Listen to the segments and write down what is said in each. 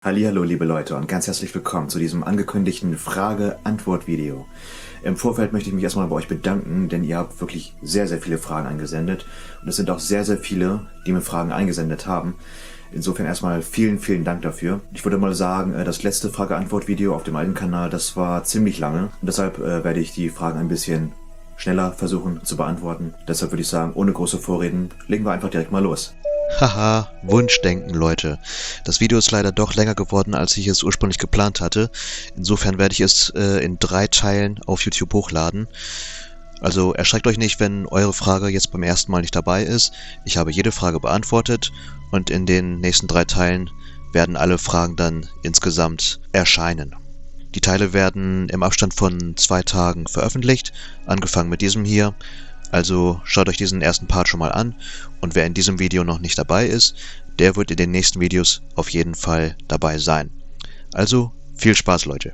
Hallihallo liebe Leute und ganz herzlich willkommen zu diesem angekündigten Frage-Antwort-Video. Im Vorfeld möchte ich mich erstmal bei euch bedanken, denn ihr habt wirklich sehr, sehr viele Fragen eingesendet. Und es sind auch sehr, sehr viele, die mir Fragen eingesendet haben. Insofern erstmal vielen, vielen Dank dafür. Ich würde mal sagen, das letzte Frage-Antwort-Video auf dem alten Kanal, das war ziemlich lange. Und deshalb werde ich die Fragen ein bisschen schneller versuchen zu beantworten. Deshalb würde ich sagen, ohne große Vorreden, legen wir einfach direkt mal los. Haha, Wunschdenken, Leute. Das Video ist leider doch länger geworden, als ich es ursprünglich geplant hatte. Insofern werde ich es in 3 Teilen auf YouTube hochladen. Also erschreckt euch nicht, wenn eure Frage jetzt beim ersten Mal nicht dabei ist. Ich habe jede Frage beantwortet und in den nächsten 3 Teilen werden alle Fragen dann insgesamt erscheinen. Die Teile werden im Abstand von 2 Tagen veröffentlicht, angefangen mit diesem hier. Also schaut euch diesen ersten Part schon mal an und wer in diesem Video noch nicht dabei ist, der wird in den nächsten Videos auf jeden Fall dabei sein. Also viel Spaß, Leute.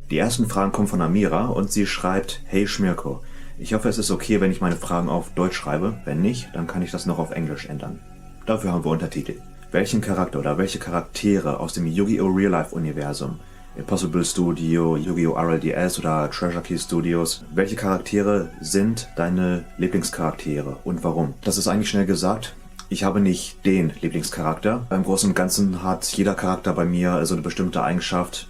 Die ersten Fragen kommen von Amira und sie schreibt: Hey Schmirko, ich hoffe es ist okay, wenn ich meine Fragen auf Deutsch schreibe. Wenn nicht, dann kann ich das noch auf Englisch ändern. Dafür haben wir Untertitel. Welchen Charakter oder welche Charaktere aus dem Yu-Gi-Oh! Real Life Universum, Impossible Studio, Yu-Gi-Oh! RLDS oder Treasure Key Studios, welche Charaktere sind deine Lieblingscharaktere und warum? Das ist eigentlich schnell gesagt. Ich habe nicht den Lieblingscharakter. Im Großen und Ganzen hat jeder Charakter bei mir so eine bestimmte Eigenschaft,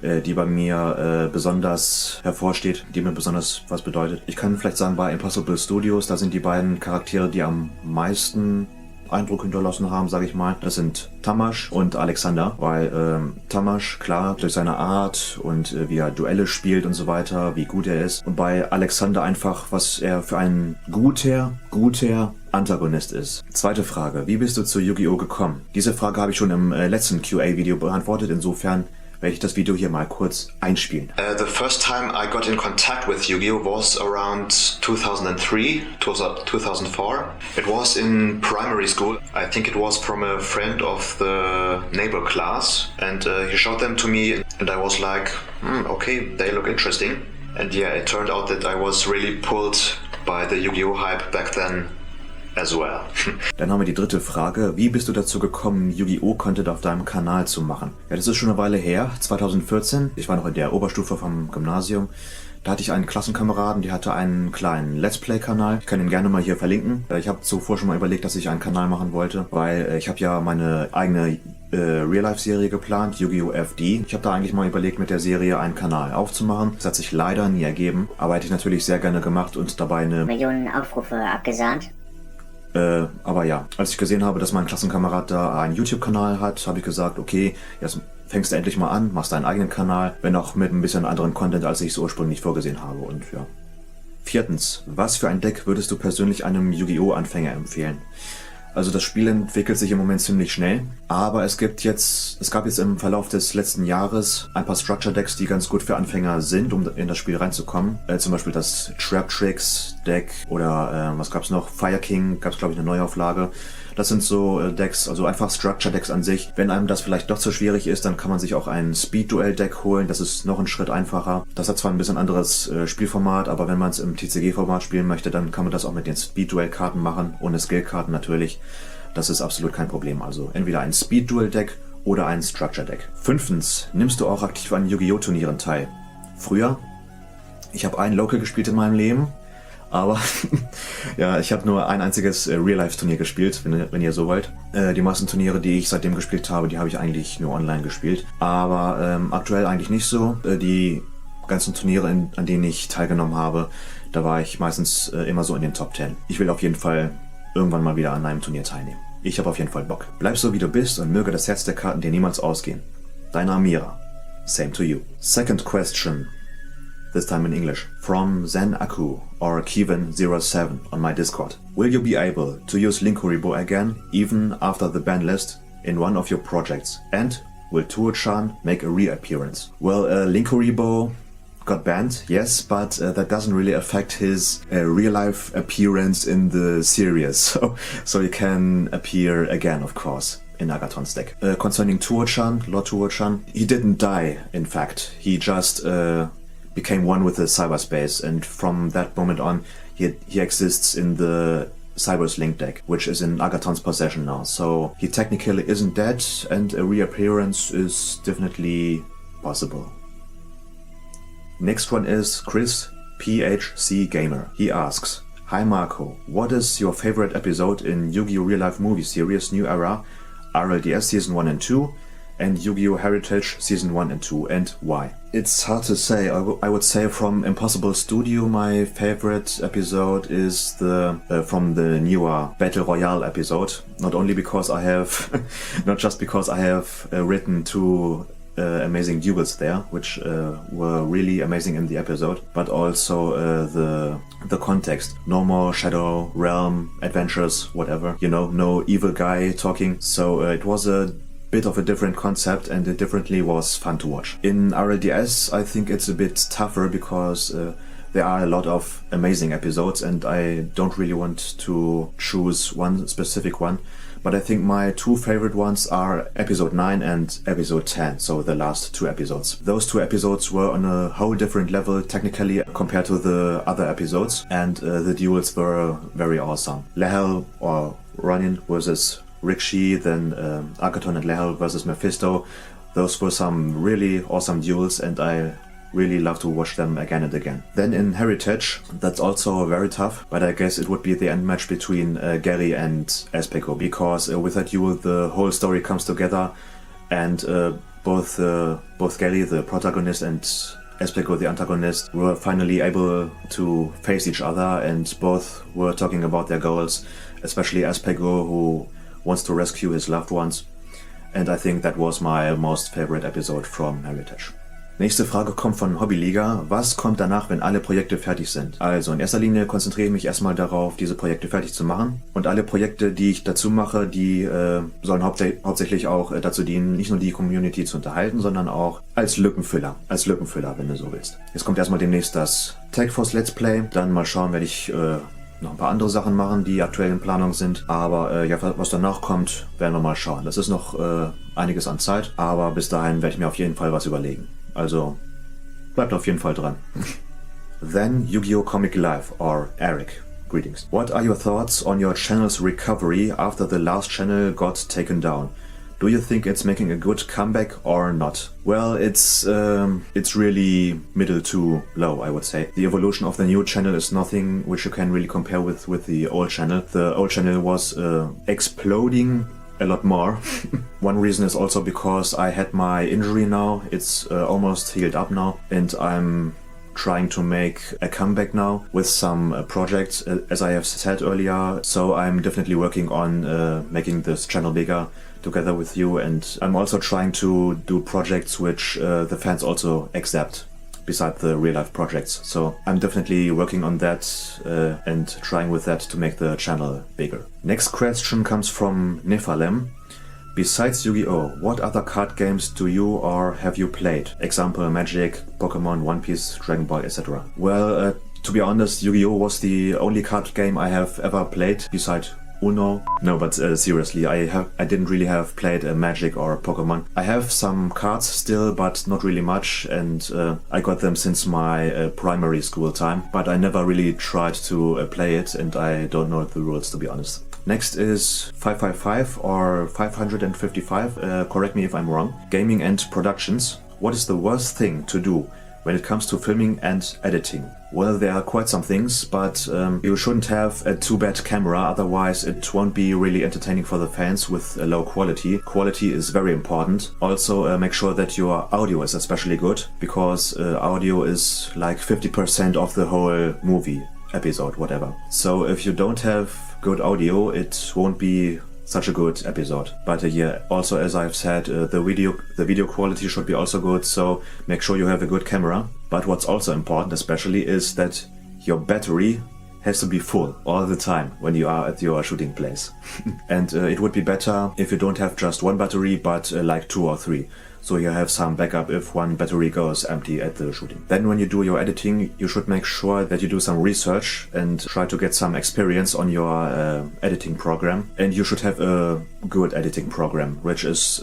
die bei mir besonders hervorsteht, die mir besonders was bedeutet. Ich kann vielleicht sagen, bei Impossible Studios, da sind die beiden Charaktere, die am meisten Eindruck hinterlassen haben, sage ich mal. Das sind Tamash und Alexander, weil Tamash, klar, durch seine Art und wie er Duelle spielt und so weiter, wie gut er ist. Und bei Alexander einfach, was er für ein guter Antagonist ist. Zweite Frage, wie bist du zu Yu-Gi-Oh! Gekommen? Diese Frage habe ich schon im letzten QA-Video beantwortet, insofern werde ich das Video hier mal kurz einspielen. The first time I got in contact with Yu-Gi-Oh! Was around 2003, 2004. It was in primary school. I think it was from a friend of the neighbor class, and he showed them to me and I was like, okay, they look interesting. And yeah, it turned out that I was really pulled by the Yu-Gi-Oh! Hype back then as well. Dann haben wir die dritte Frage. Wie bist du dazu gekommen, Yu-Gi-Oh! Content auf deinem Kanal zu machen? Ja, das ist schon eine Weile her, 2014. Ich war noch in der Oberstufe vom Gymnasium. Da hatte ich einen Klassenkameraden, der hatte einen kleinen Let's Play-Kanal. Ich kann ihn gerne mal hier verlinken. Ich habe zuvor schon mal überlegt, dass ich einen Kanal machen wollte, weil ich habe ja meine eigene Real-Life-Serie geplant, Yu-Gi-Oh! FD. Ich habe da eigentlich mal überlegt, mit der Serie einen Kanal aufzumachen. Das hat sich leider nie ergeben, aber hätte ich natürlich sehr gerne gemacht und dabei eine Millionen Aufrufe abgesahnt. Aber ja, als ich gesehen habe, dass mein Klassenkamerad da einen YouTube-Kanal hat, habe ich gesagt, okay, jetzt fängst du endlich mal an, machst deinen eigenen Kanal, wenn auch mit ein bisschen anderen Content, als ich es ursprünglich vorgesehen habe. Und ja. Viertens, was für ein Deck würdest du persönlich einem Yu-Gi-Oh! Anfänger empfehlen? Also das Spiel entwickelt sich im Moment ziemlich schnell, aber es gab jetzt im Verlauf des letzten Jahres ein paar Structure Decks, die ganz gut für Anfänger sind, um in das Spiel reinzukommen. Zum Beispiel das Trap Tricks Deck oder was gab's noch? Fire King gab's glaube ich eine Neuauflage. Das sind so Decks, also einfach Structure Decks an sich. Wenn einem das vielleicht doch zu schwierig ist, dann kann man sich auch ein Speed-Duell-Deck holen. Das ist noch einen Schritt einfacher. Das hat zwar ein bisschen anderes Spielformat, aber wenn man es im TCG-Format spielen möchte, dann kann man das auch mit den Speed-Duell-Karten machen, ohne Skill-Karten natürlich. Das ist absolut kein Problem. Also entweder ein Speed-Duell-Deck oder ein Structure-Deck. Fünftens, nimmst du auch aktiv an Yu-Gi-Oh! Turnieren teil? Früher? Ich habe ein Local gespielt in meinem Leben. Aber ja, ich habe nur ein einziges Real-Life-Turnier gespielt, wenn ihr so wollt. Die meisten Turniere, die ich seitdem gespielt habe, die habe ich eigentlich nur online gespielt. Aber aktuell eigentlich nicht so. Die ganzen Turniere, an denen ich teilgenommen habe, da war ich meistens immer so in den Top 10. Ich will auf jeden Fall irgendwann mal wieder an einem Turnier teilnehmen. Ich habe auf jeden Fall Bock. Bleib so wie du bist und möge das Herz der Karten dir niemals ausgehen. Deine Amira. Same to you. Second question. This time in English, from Zen Aku or Kevin07 on my Discord. Will you be able to use Linkuriboh again, even after the ban list, in one of your projects? And will Tuo-chan make a reappearance? Well, Linkuriboh got banned, yes, but that doesn't really affect his real-life appearance in the series. So he can appear again, of course, in Agathon's deck. Concerning Tuo-chan, Lord Tuo-chan, he didn't die, in fact. He just became one with the cyberspace, and from that moment on, he exists in the Cyber's Link deck, which is in Agathon's possession now. So he technically isn't dead, and a reappearance is definitely possible. Next one is Chris PHC Gamer. He asks, "Hi Marco, what is your favorite episode in Yu-Gi-Oh! Real Life Movie Series New Era, RLDS Season 1 and 2, and Yu-Gi-Oh! Heritage Season 1 and 2, and why?" It's hard to say. I would say from Impossible Studio, my favorite episode is from the newer Battle Royale episode. Not only because I have, not just because I have written two amazing duels there, which were really amazing in the episode, but also the context. No more Shadow Realm adventures, whatever. You know, no evil guy talking. So it was a bit of a different concept, and it definitely was fun to watch. In RLDS, I think it's a bit tougher because there are a lot of amazing episodes, and I don't really want to choose one specific one. But I think my two favorite ones are episode 9 and episode 10, so the last two episodes. Those two episodes were on a whole different level technically compared to the other episodes, and the duels were very awesome. Lehel or Ronin versus Rikshi, then Agathon and Lehel versus Mephisto. Those were some really awesome duels, and I really love to watch them again and again. Then in Heritage, that's also very tough, but I guess it would be the end match between Gary and Aspeko, because with that duel the whole story comes together, and both Gary, the protagonist, and Aspeko, the antagonist, were finally able to face each other, and both were talking about their goals, especially Aspeko, who wants to rescue his loved ones, and I think that was my most favorite episode from Heritage. Nächste Frage kommt von Hobbyliga. Was kommt danach, wenn alle Projekte fertig sind? Also in erster Linie konzentriere ich mich erstmal darauf, diese Projekte fertig zu machen. Und alle Projekte, die ich dazu mache, die sollen hauptsächlich auch dazu dienen, nicht nur die Community zu unterhalten, sondern auch als Lückenfüller, wenn du so willst. Jetzt kommt erstmal demnächst das Tag Force Let's Play. Dann mal schauen, werde ich noch ein paar andere Sachen machen, die aktuell in Planung sind. Aber ja, was danach kommt, werden wir mal schauen. Das ist noch einiges an Zeit, aber bis dahin werde ich mir auf jeden Fall was überlegen. Also bleibt auf jeden Fall dran. Then Yu-Gi-Oh! Comic Live, or Eric. Greetings. What are your thoughts on your channel's recovery after the last channel got taken down? Do you think it's making a good comeback or not? Well, it's really middle to low, I would say. The evolution of the new channel is nothing which you can really compare with the old channel. The old channel was exploding a lot more. One reason is also because I had my injury now. It's almost healed up now, and I'm trying to make a comeback now with some projects, as I have said earlier. So I'm definitely working on making this channel bigger together with you, and I'm also trying to do projects which the fans also accept, beside the real life projects. So I'm definitely working on that and trying with that to make the channel bigger. Next question comes from Nephalem. Besides Yu-Gi-Oh!, what other card games do you or have you played? Example, Magic, Pokemon, One Piece, Dragon Ball, etc. Well, to be honest, Yu-Gi-Oh! Was the only card game I have ever played beside Uno. No, but seriously, I didn't really have played Magic or Pokemon. I have some cards still, but not really much, and I got them since my primary school time, but I never really tried to play it, and I don't know the rules, to be honest. Next is 555 or 555, correct me if I'm wrong. Gaming and productions. What is the worst thing to do when it comes to filming and editing? Well, there are quite some things, but you shouldn't have a too bad camera, otherwise it won't be really entertaining for the fans with a low quality. Quality is very important. Also make sure that your audio is especially good, because audio is like 50% of the whole movie, episode, whatever. So if you don't have good audio, it won't be such a good episode. But yeah, also as I've said, the video quality should be also good, so make sure you have a good camera. But what's also important especially is that your battery has to be full all the time when you are at your shooting place. And it would be better if you don't have just one battery, but like 2 or 3. So you have some backup if one battery goes empty at the shooting. Then when you do your editing, you should make sure that you do some research and try to get some experience on your editing program. And you should have a good editing program, which is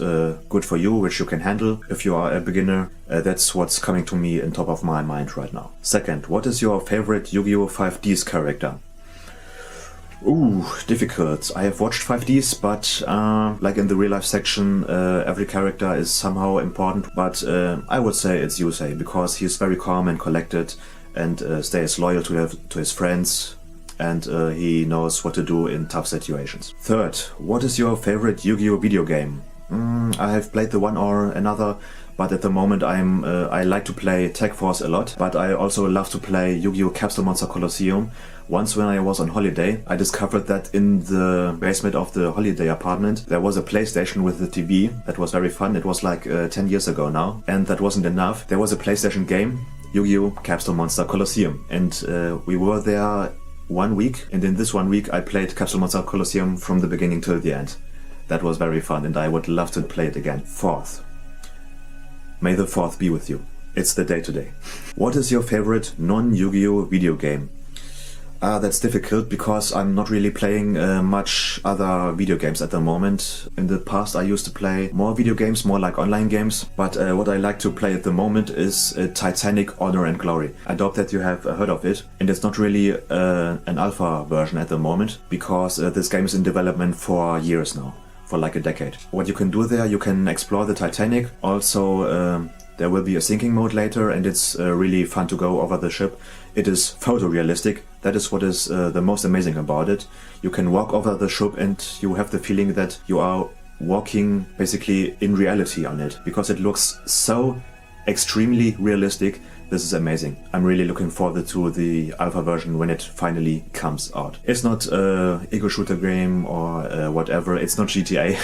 good for you, which you can handle if you are a beginner. That's what's coming to me in top of my mind right now. Second, what is your favorite Yu-Gi-Oh! 5D's character? Ooh, difficult. I have watched 5Ds, but like in the real life section, every character is somehow important. But I would say it's Yusei, because he's very calm and collected and stays loyal to his friends, and he knows what to do in tough situations. Third, what is your favorite Yu-Gi-Oh video game? I have played the one or another, but at the moment I like to play Tech Force a lot, but I also love to play Yu-Gi-Oh! Capsule Monster Colosseum. Once when I was on holiday, I discovered that in the basement of the holiday apartment there was a PlayStation with a TV. That was very fun. It was like 10 years ago now, and that wasn't enough. There was a PlayStation game, Yu-Gi-Oh! Capsule Monster Colosseum, and we were there 1 week, and in this 1 week I played Capsule Monster Colosseum from the beginning till the end. That was very fun, and I would love to play it again. Fourth, may the 4th be with you. It's the day today. What is your favorite non-Yu-Gi-Oh! video game? That's difficult, because I'm not really playing much other video games at the moment. In the past I used to play more video games, more like online games, but what I like to play at the moment is Titanic Honor and Glory. I doubt that you have heard of it, and it's not really an alpha version at the moment, because this game is in development for years now, for like a decade. What you can do there, you can explore the Titanic. Also there will be a sinking mode later, and it's really fun to go over the ship. It is photorealistic. That is what is the most amazing about it. You can walk over the ship and you have the feeling that you are walking basically in reality on it, because it looks so extremely realistic. This is amazing. I'm really looking forward to the alpha version when it finally comes out. It's not a ego shooter game or whatever. It's not GTA.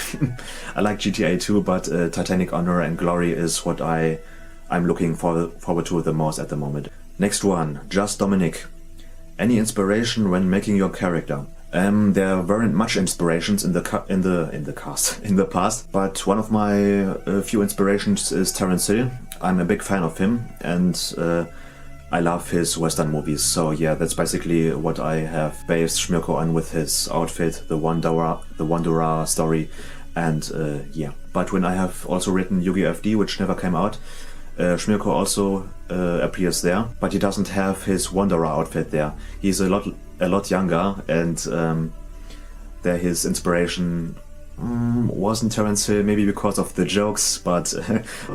I like GTA too, but Titanic Honor and Glory is what I'm looking forward to the most at the moment. Next one, Just Dominic. Any inspiration when making your character? There weren't much inspirations in the past, but one of my few inspirations is Terence Hill. I'm a big fan of him, and I love his Western movies. So yeah, that's basically what I have based Schmirko on, with his outfit, the Wanderer story, and yeah. But when I have also written Yu-Gi-Oh! FD, which never came out, Schmirko also appears there, but he doesn't have his Wanderer outfit there. He's a lot younger, and there his inspiration wasn't Terence Hill, maybe because of the jokes, but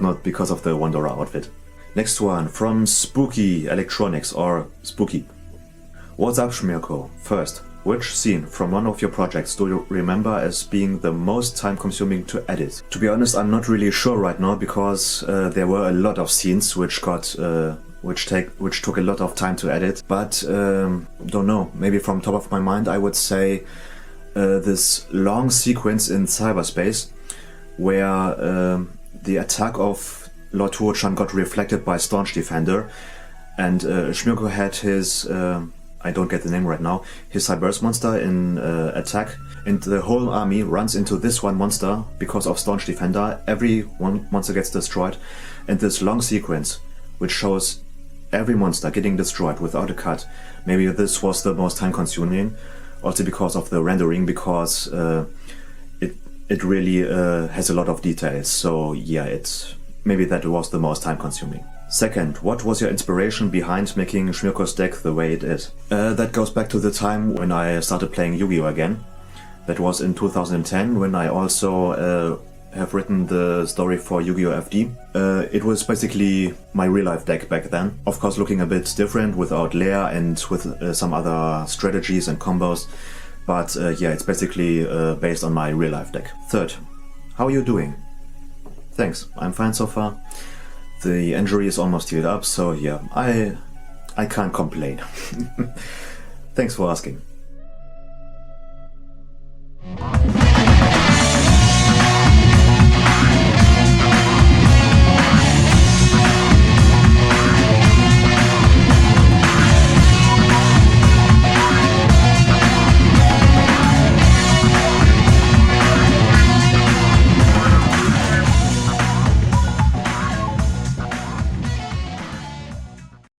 not because of the Wanderer outfit. Next one, from Spooky Electronics, or Spooky. What's up, Schmirko? First, which scene from one of your projects do you remember as being the most time-consuming to edit? To be honest, I'm not really sure right now, because there were a lot of scenes which took a lot of time to edit. But don't know. Maybe from top of my mind, I would say this long sequence in cyberspace, where the attack of Lord Tuo-chan got reflected by Staunch Defender, and Schmirko had his I don't get the name right now, his Cyberse monster in attack, and the whole army runs into this one monster because of Staunch Defender. Every one monster gets destroyed, and this long sequence which shows every monster getting destroyed without a cut, maybe this was the most time consuming, also because of the rendering, because it really has a lot of details. So yeah, maybe that was the most time consuming. Second, what was your inspiration behind making Schmirko's deck the way it is? That goes back to the time when I started playing Yu-Gi-Oh! Again. That was in 2010, when I also have written the story for Yu-Gi-Oh! FD. It was basically my real-life deck back then. Of course, looking a bit different without layer and with some other strategies and combos. But yeah, it's basically based on my real-life deck. Third, how are you doing? Thanks, I'm fine so far. The injury is almost healed up, so yeah, I can't complain. Thanks for asking.